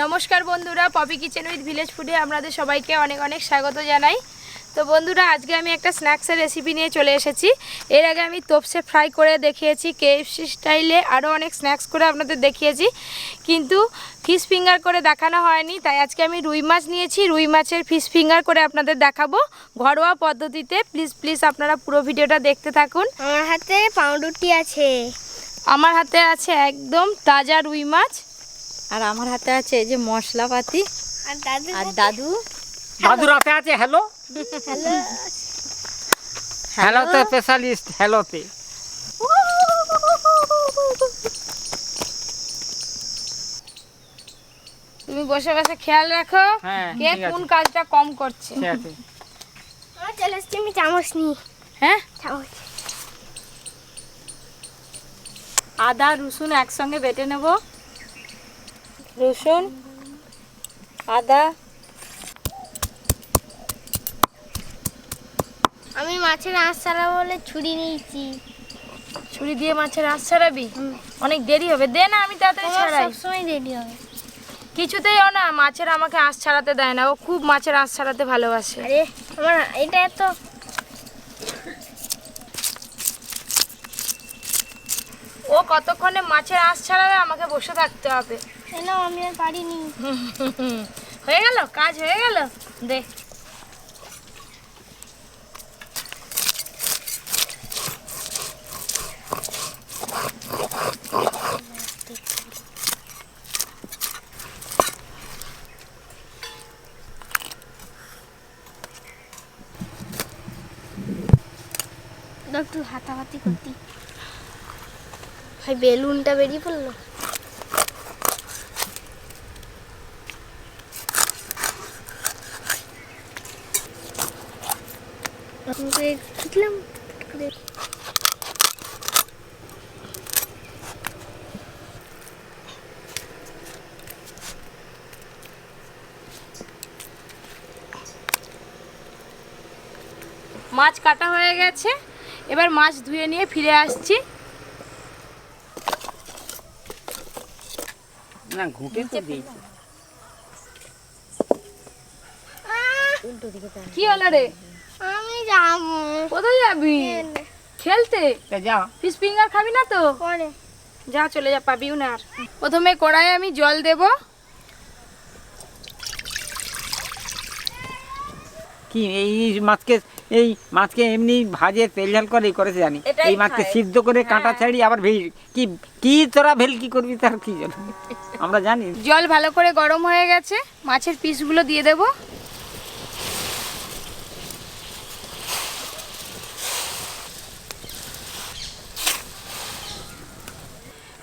নমস্কার বন্ধুরা, poppy kitchen with village ফুডে আপনাদের সবাইকে অনেক অনেক স্বাগত জানাই। তো বন্ধুরা, আজকে আমি একটা স্ন্যাক্সের রেসিপি নিয়ে চলে এসেছি। এর আগে আমি তোপসে ফ্রাই করে দেখিয়েছি, কেএফসি স্টাইলে আরও অনেক স্ন্যাক্স করে আপনাদের দেখিয়েছি, কিন্তু ফিশ ফিঙ্গার করে দেখানো হয়নি। তাই আজকে আমি রুই মাছ নিয়েছি, রুই মাছের ফিশ ফিঙ্গার করে আপনাদের দেখাবো ঘরোয়া পদ্ধতিতে। প্লিজ আপনারা পুরো ভিডিওটা দেখতে থাকুন। আমার হাতে পাউরুটি আছে, আমার হাতে আছে একদম তাজা রুই মাছ, আর আমার হাতে আছে এই যে মশলাপাতি, আর দাদুর হাতে আছে হ্যালো হ্যালোতে স্পেশালিস্ট হ্যালোতে। তুমি বসে বসে খেয়াল রাখো কে কোন কাজটা কম করছে। চলে এসছি, আমি চামচ নিই। হ্যাঁ, চামচ। আদা রসুন একসঙ্গে বেটে নেব। রসুন আদা, আমি মাছের আঁশ ছাড়াবো বলে ছুরি নিয়েছি। ছুরি দিয়ে মাছের আঁশ ছাড়াবি? অনেক দেরি হবে, দে না আমি তাড়াতাড়ি ছাড়াই। সবসময় দেরি হবে। কিছুতেই ও না মাছের আমাকে আঁশ ছাড়াতে দেয় না, ও খুব মাছের আঁশ ছাড়াতে ভালোবাসে। আরে আমার এটা এত, ও কতক্ষণে মাছের আঁশ ছাড়াবে, আমাকে বসে থাকতে হবে। কেন আমি আর পারিনি। হয়ে গেল, কাজ হয়ে গেল। দে, একটু হাতাহাতি করতি। ভাই বেলুনটা বেরিয়ে পড়লো। মাছ কাটা হয়ে গেছে, এবার মাছ ধুয়ে নিয়ে ফিরে আসছি। না ঘুটে তো দিয়েছি। কি হলো রে? আমি যাবো। কোথায় যাবি? খেলতে? যা, ফিশ ফিঙ্গার খাবি না তো? পরে যা, চলে যা, পাবিও না আর। প্রথমে কড়াইয়ে আমি জল দেব। কি এই মাছকে এমনি ভাজে তেল ঝাল করে করেছে জানি। এই মাছকে সিদ্ধ করে কাঁটা ছাড়ি আবার কি কি তোরা ভেলকি করবি তার কি জানি, আমরা জানি। জল ভালো করে গরম হয়ে গেছে, মাছের পিসগুলো দিয়ে দেব।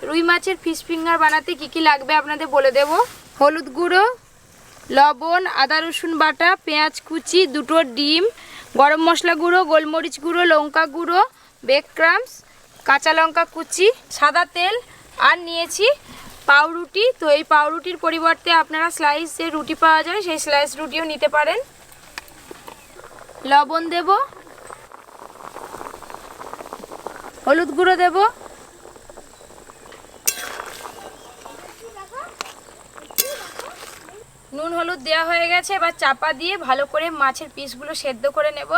রুই মাছের ফিশ ফিঙ্গার বানাতে কি কি লাগবে আপনাদের বলে দেব। হলুদ গুঁড়ো, লবণ, আদা রসুন বাটা, পেঁয়াজ কুচি, দুটো ডিম, গরম মশলা গুঁড়ো, গোলমরিচ গুঁড়ো, লঙ্কা গুঁড়ো, ব্রেড ক্রাম্বস, কাঁচা লঙ্কা কুচি, সাদা তেল, আর নিয়েছি পাউরুটি। তো এই পাউরুটির পরিবর্তে আপনারা স্লাইসের রুটি পাওয়া যায়, সেই স্লাইস রুটিও নিতে পারেন। লবণ দেব, হলুদ গুঁড়ো দেব, নুন হলুদ দেওয়া হয়ে গেছে। এবার চাপা দিয়ে ভালো করে মাছের পিসগুলো সেদ্ধ করে নেব।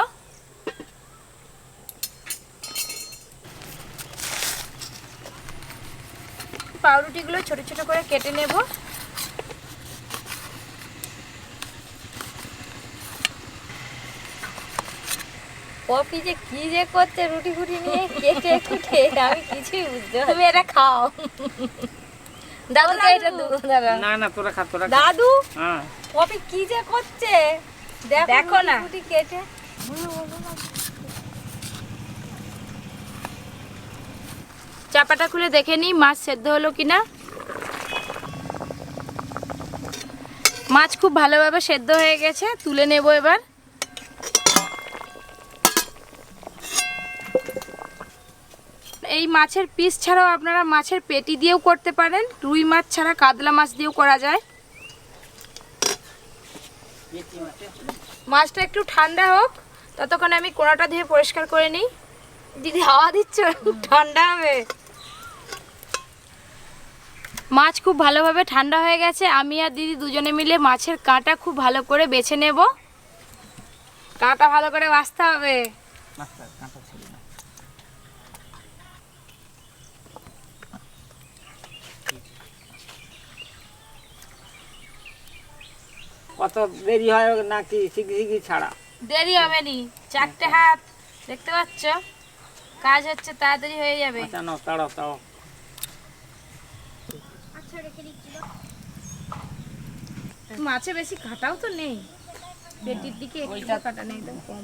পাউরুটিগুলো ছোট ছোট করে কেটে নেব। পপি যে কি যে করছে রুটি ফুটি নিয়ে কেটে কুটে, আমি কিছুই বুঝতে পারছি। তুমি এটা খাও, দাদুকে এটা দেবো। না না তোরা খা, তোরা খা। দাদু হ্যাঁ, পপি কি যে করছে দেখো না। রুটি কেটে চাপাটা খুলে দেখে নিই মাছ সেদ্ধ হলো কিনা। মাছ খুব ভালোভাবে সেদ্ধ হয়ে গেছে, তুলে নেব এবার। এই মাছের পিস ছাড়াও আপনারা মাছের পেটি দিয়েও করতে পারেন, রুই মাছ ছাড়া কাতলা মাছ দিয়েও করা যায়। মাছটা একটু ঠান্ডা হোক, ততক্ষণে আমি কোড়াটা ধুয়ে পরিষ্কার করে নিই। দিদি হাওয়া দিচ্ছ, ঠান্ডা হবে। মাছ খুব ভালোভাবে ঠান্ডা হয়ে গেছে। আমি আর দিদি দুজনে মিলে মাছের কাঁটা খুব ভালো করে বেছে নেব। কাঁটা ভালো করে বাছতে হবে। কত দেরি হয় নাকি শিগগির ছাড়া? দেরি হবে নি, 4টে হাত দেখতে পাচ্ছ, কাজ হচ্ছে, তাড়াতাড়ি হয়ে যাবে। আচ্ছা নাও, তাড়াও তাড়াও। মাছে বেশি কাঁটাও তো নেই, পেটির দিকে একটু কাঁটা নেই, একদম কম।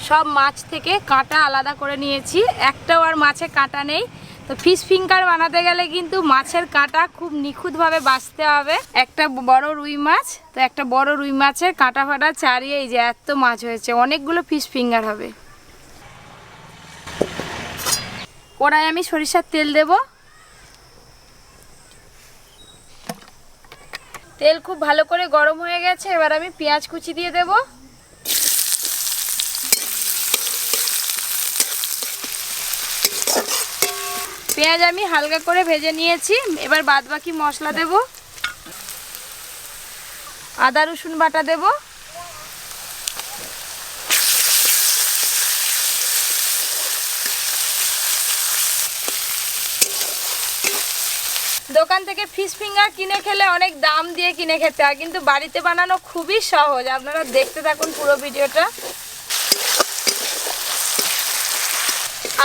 সব মাছ থেকে কাঁটা আলাদা করে নিয়েছি, একটাও আর মাছে কাঁটা নেই। তো ফিশ ফিঙ্গার বানাতে গেলে কিন্তু মাছের কাঁটা খুব নিখুঁতভাবে বাছতে হবে। একটা বড় রুই মাছ, তো একটা বড় রুই মাছের কাঁটা ফাটা ছাড়িয়ে এই যে এত মাছ হয়েছে, অনেকগুলো ফিশ ফিঙ্গার হবে। কড়াই আমি সরিষার তেল দেব। তেল খুব ভালো করে গরম হয়ে গেছে, এবার আমি পেঁয়াজ কুচি দিয়ে দেব। পেঁয়াজ আমি হালকা করে ভেজে নিয়েছি, এবার বাদবাকি মশলা দেব। আদা রসুন বাটা দেব। দোকান থেকে ফিশ ফিঙ্গার কিনে খেলে অনেক দাম দিয়ে কিনে খেতে হয়, কিন্তু বাড়িতে বানানো খুবই সহজ। আপনারা দেখতে থাকুন পুরো ভিডিওটা।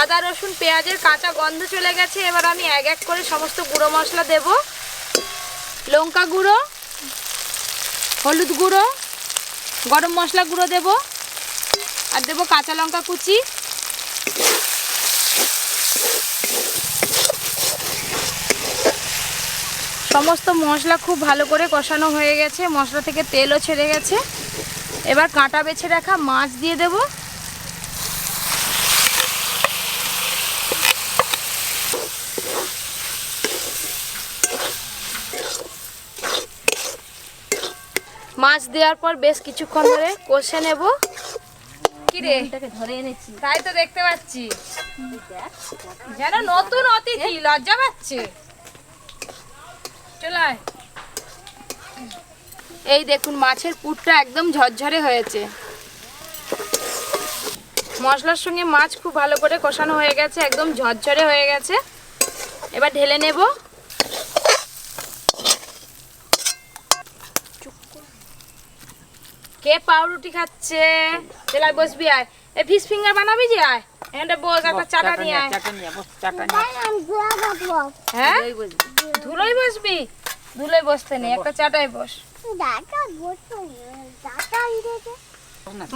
আদা রসুন পেঁয়াজের কাঁচা গন্ধ চলে গেছে, এবার আমি এক এক করে সমস্ত গুঁড়ো মশলা দেব। লঙ্কা গুঁড়ো, হলুদ গুঁড়ো, গরম মশলা গুঁড়ো দেব, আর দেব কাঁচা লঙ্কা কুচি। সমস্ত মশলা খুব ভালো করে কষানো হয়ে গেছে, মশলা থেকে তেলও ছেড়ে গেছে। এবার কাঁটা বেছে রাখা মাছ দিয়ে দেব। মাছ দেওয়ার পর বেশ কিছুক্ষণ ধরে কষে নেব। কি রে, ধরে এনেছি, তাই তো দেখতে পাচ্ছি, যেন নতুন অতিথি, লজ্জা পাচ্ছে। চলে আয়। এই দেখুন মাছের পুরটা একদম ঝরঝরে হয়েছে। মশলার সঙ্গে মাছ খুব ভালো করে কষানো হয়ে গেছে, একদম ঝরঝরে হয়ে গেছে। এবার ঢেলে নেব। কে পাউরুটি খাচ্ছে? চলে বসবি, আয়। এই ফিশ ফিঙ্গার বানাবি যে, আয় এখানটা বস, একটা চাটা নিয়ে আয়। হ্যাঁ, ধুলোই বসবি? ধুলোই বসতে নেই, একটা চাটায় বস।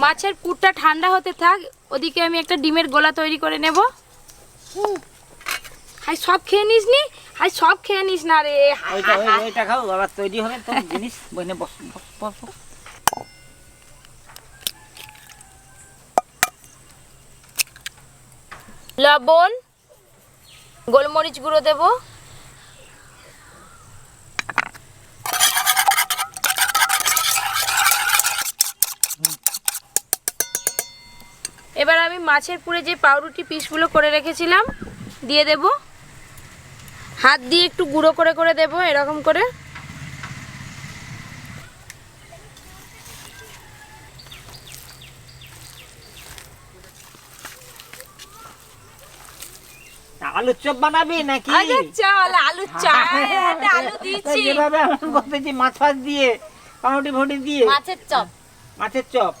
মাছের পুরটা ঠান্ডা হতে থাক, ওদিকে আমি একটা ডিমের গোলা তৈরি করে নেব। হাই সব খেয়ে নিস নি, হাই সব খেয়ে নিস না রে। ওইটা খাও, আবার তৈরি হবে তো জিনিস। বসে বস বস বস। লবণ, গোলমরিচ গুঁড়ো দেব। এবার আমি মাছের পুরে যে পাউরুটি পিসগুলো করে রেখেছিলাম দিয়ে দেব। হাত দিয়ে একটু গুঁড়ো করে করে দেব, এরকম করে। আলুর চপ বানাবি নাকি? আরে চল, আলু চপ, আলু দিয়েছি। যেভাবে আমি বলতেছি মাছ ফাছ দিয়ে, পাউরুটি ফুটি দিয়ে মাছের চপ। মাছের চপ,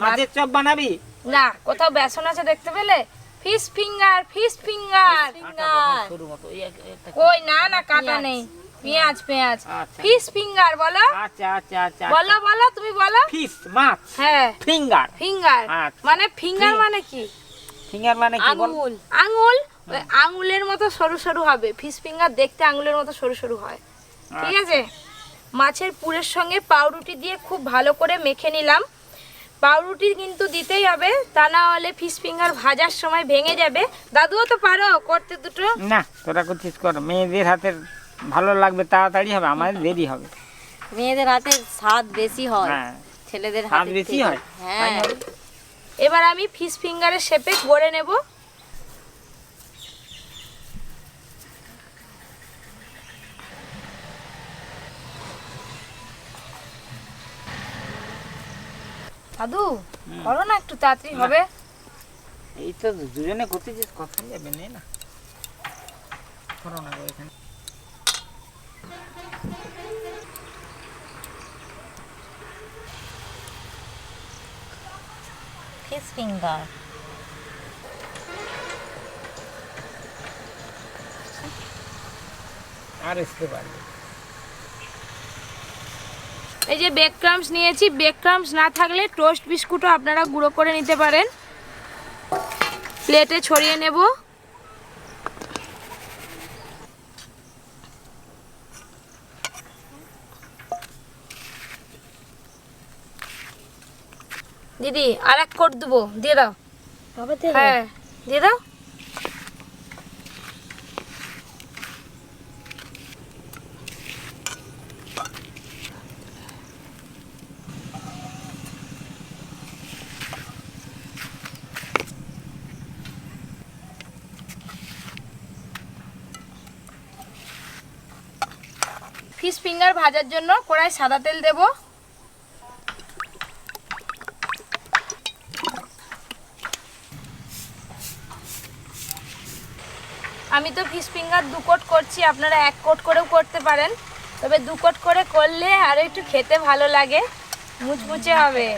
মাছের চপ বানাবি না, কোথাও বেসন আছে দেখতে পেলে? Fish finger, fish finger. শুরু মতো। কই, না না, কাটা নেই। পেঁয়াজ, পেঁয়াজ। আচ্ছা। ফিশ ফিঙ্গার বলো। আচ্ছা আচ্ছা আচ্ছা। বলো বলো, তুমি বলো। ফিশ মাছ, হ্যাঁ, ফিঙ্গার। ফিঙ্গার আচ্ছা। মানে ফিঙ্গার মানে কি? ফিঙ্গার মানে কি বল? আঙ্গুল। আঙ্গুল, ওই আঙ্গুলের মতো সরু সরু হবে। ফিশ ফিঙ্গার দেখতে আঙ্গুলের মতো সরু সরু হয়, ঠিক আছে? মাছের পুরের সঙ্গে পাউরুটি দিয়ে খুব ভালো করে মেখে নিলাম। পাউরুটি কিন্তু দিতেই হবে, তা না হলে ফিশ ফিঙ্গার ভাজার সময় ভেঙে যাবে। দাদুও তো পারো করতে দুটো। না, তোরা করছিস কর, মেয়েদের হাতের ভালো লাগবে, তাড়াতাড়ি হবে, আমাদের দেরি হবে। মেয়েদের হাতে স্বাদ বেশি হয়, হ্যাঁ, ছেলেদের স্বাদ হাতে বেশি হয়। হ্যাঁ। এবার আমি ফিশ ফিঙ্গারের শেপে গড়ে নেব। দাদু করো না, একটু তাড়াতাড়ি হবে। এই তো দুজনে করতেছিস, কথা যাবে না করো না গো এখানে। ফিশ ফিঙ্গার আর আসতে পারবে। এই যে বেক ক্রাম্বস নিয়েছি, বেক ক্রাম্বস না থাকলে টোস্ট বিস্কুটও আপনারা গুঁড়ো করে নিতে পারেন। প্লেটে ছড়িয়ে নেব। দিদি আর এক কোট দেবো, দিয়ে দাও। হ্যাঁ দিয়ে দাও। ফিশ ফিঙ্গার ভাজার জন্য কড়াই সাদা তেল দেব। আমি তো ফিশ ফিঙ্গার 2 কোট করছি, আপনারা 1 কোট করেও করতে পারেন, তবে 2 কোট করে করলে আরও একটু খেতে ভালো লাগে, মুচমুচে হবে।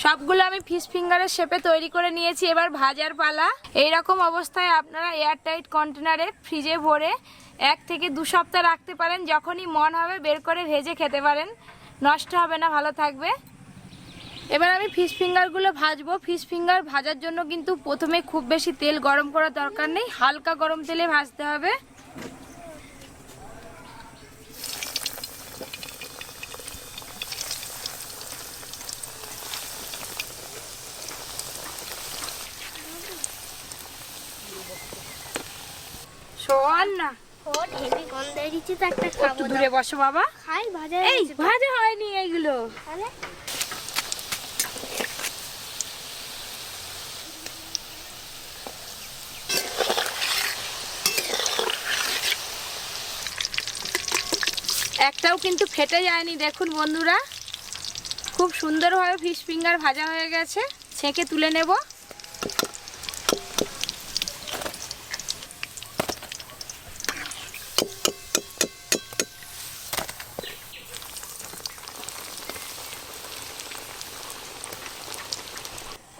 সবগুলো আমি ফিশ ফিঙ্গারের শেপে তৈরি করে নিয়েছি। এবার ভাজার পালা। এই রকম অবস্থায় আপনারা এয়ারটাইট কন্টেনারে ফ্রিজে ভরে 1 থেকে 2 সপ্তাহ রাখতে পারেন। যখনই মন হবে বের করে ভেজে খেতে পারেন, নষ্ট হবে না, ভালো থাকবে। এবার আমি ফিশ ফিঙ্গারগুলো ভাজবো। ফিশ ফিঙ্গার ভাজার জন্য কিন্তু প্রথমে খুব বেশি তেল গরম করার দরকার নেই, হালকা গরম তেলে ভাজতে হবে। শোন না, ও হেভি গন্ধ দিচ্ছে তো, একটা একটু খাবো। দূরে বসো বাবা। খাই ভাজা এই ভাজা হয়নি এইগুলো। তাহলে একটাও কিন্তু ফেটে যায়নি, দেখুন বন্ধুরা, খুব সুন্দরভাবে ফিশ ফিঙ্গার ভাজা হয়ে গেছে। ছেঁকে তুলে নেব।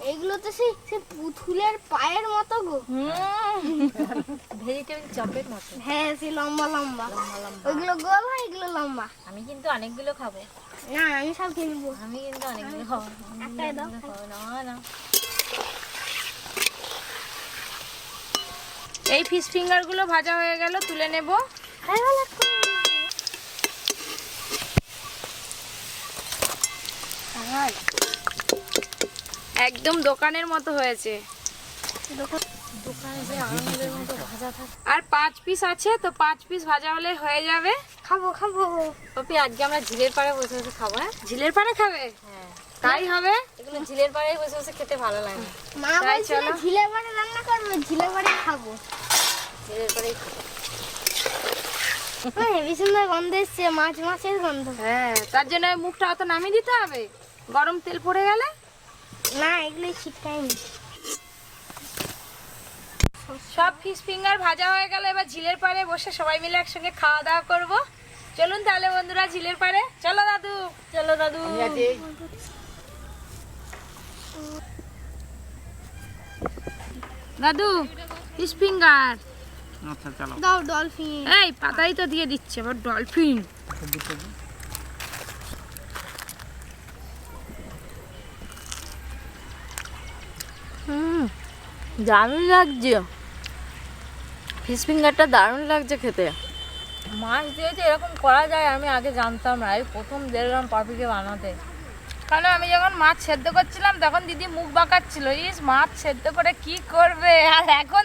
এইগুলো তো সেই পুতুলের পায়ের মতো গো। ভেজিটেবিল চপের মতো। হ্যাঁ, সেই লম্বা লম্বা। ওইগুলো গোল হয়, এগুলো লম্বা। আমি কিন্তু অনেকগুলো খাবো। না, আমি সব কিনবো। আমি কিন্তু অনেকগুলো খাবো। একটাই দাও। না এই ফিশ ফিঙ্গারগুলো ভাজা হয়ে গেল, তুলে নেব। খাই ভালো লাগছে। একদম দোকানের মতো হয়েছে। দোকানে যে আঙুলের মতো ভাজা থাকে। আর 5 পিস আছে, তো 5 পিস ভাজা হলে হয়ে যাবে। খাবো খাবো। পপি, আজকে আমরা ঝিলের পাড়ে বসে বসে খাবো। হ্যাঁ ঝিলের পাড়ে খাবে? হ্যাঁ, তাই হবে। এগুলো ঝিলের পাড়ে বসে বসে খেতে ভালো লাগে। মা তাই বলছিল চলো। ঝিলে বাড়ি রান্না করবে, ঝিলে বাড়ি খাবো। ঝিলের পাড়েই খাবো। হেভি সুন্দর গন্ধ এসছে, মাছের গন্ধ। হ্যাঁ, তার জন্য মুখটা অত নামিয়ে দিতে হবে, গরম তেল পড়ে গেলে। না, এগুলো ছিটকাইনি। সব ফিশ ফিঙ্গার ভাজা হয়ে গেল। এবার ঝিলের পাড়ে বসে সবাই মিলে একসঙ্গে খাওয়া দাওয়া করব। চলুন তাহলে বন্ধুরা ঝিলের পাড়ে। চলো দাদু, চলো দাদু। দাদু ফিশ ফিঙ্গার। আচ্ছা চলো। দাও ডলফিন। এই পাতাই তো দিয়ে দিচ্ছে, আবার ডলফিন। দারুণ লাগছে ফিশ ফিঙ্গারটা, দারুণ লাগছে খেতে। মাছ দিয়ে যে এরকম করা যায় আমি আগে জানতাম না, এই প্রথম দেখলাম পপিকে বানাতে। কারণ আমি যখন মাছ সেদ্ধ করছিলাম তখন দিদি মুখ বাঁকাচ্ছিল, ইস মাছ সেদ্ধ করে কি করবে, আর এখন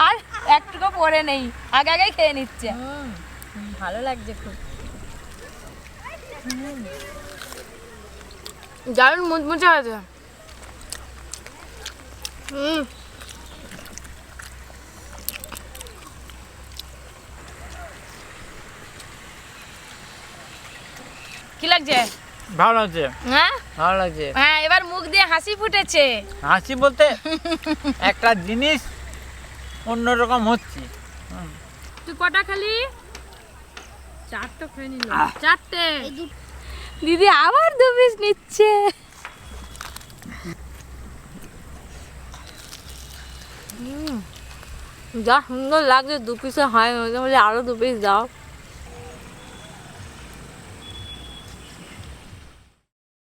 আর একটুকু পরে নেই, আগে আগে খেয়ে নিচ্ছে। ভালো লাগছে খুব। দারুণ মুচমুচে আছে। কি লাগছে? ভালো লাগছে, হ্যাঁ ভালো লাগছে। হ্যাঁ, এবার মুখ দিয়ে হাসি ফুটেছে। হাসি বলতে একটা জিনিস অন্যরকম হচ্ছে। তুই কটা খালি? চারটে খেয়ে নিল। চারটে। দিদি আবার 2 পিস নিচ্ছে। যা সুন্দর লাগছে, 2 পিসে হয়, বলে আরো 2 পিস দাও।